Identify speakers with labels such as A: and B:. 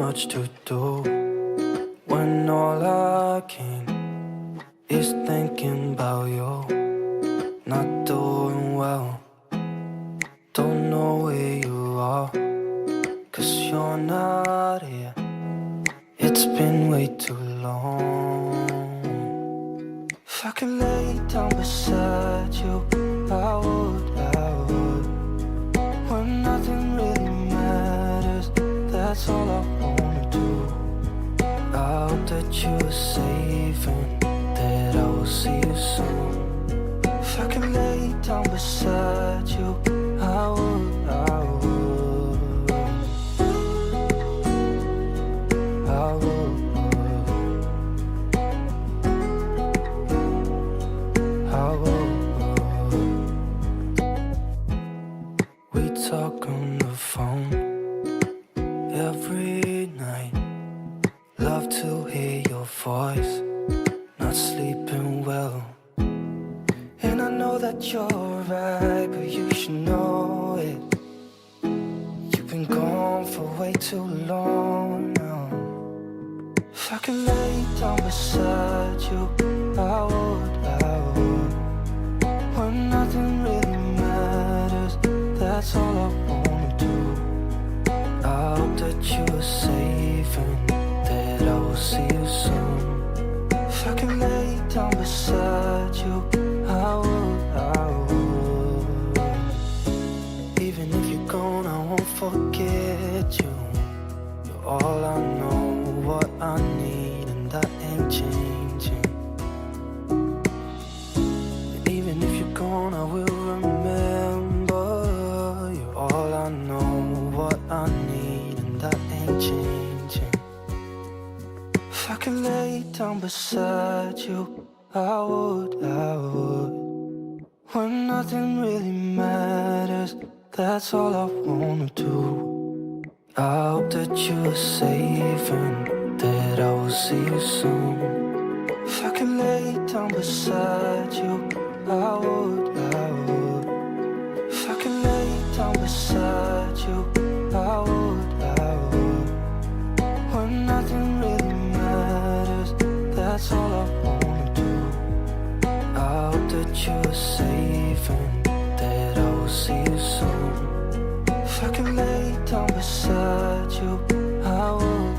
A: much to do when all I can is thinking about you. Not doing well, don't know where you are, 'cause you're not here. It's been way too long. If I could lay down beside you, I would. When nothing really matters, that's all I wanna do. I hope that you are safe and that I will see you soon. If I could lay down beside you, I would. We talk on the phone every night. Love to hear your voice. Not sleeping well, and I know that you're right, but you should know it. You've been gone for way too long now. If I could lay down beside you, I would. When nothing really matters, that's all I wanna do. I hope that you are safe and that I will see you soon. If I can lay down beside you, I would. Even if you're gone, I won't forget you. You're all I know, what I need, and that ain't changing. And even if you're gone, I will remember. You're all I know, what I need, and that ain't changing. If I could lay down beside you, I would. When nothing really matters, that's all I wanna do. I hope that you are safe and that I will see you soon. If I could lay down beside you, I would. If I could lay down beside you, I would. When nothing really matters, that's all I wanna do. I hope that you are safe and that I will see you soon. If I could lay down beside you, I would.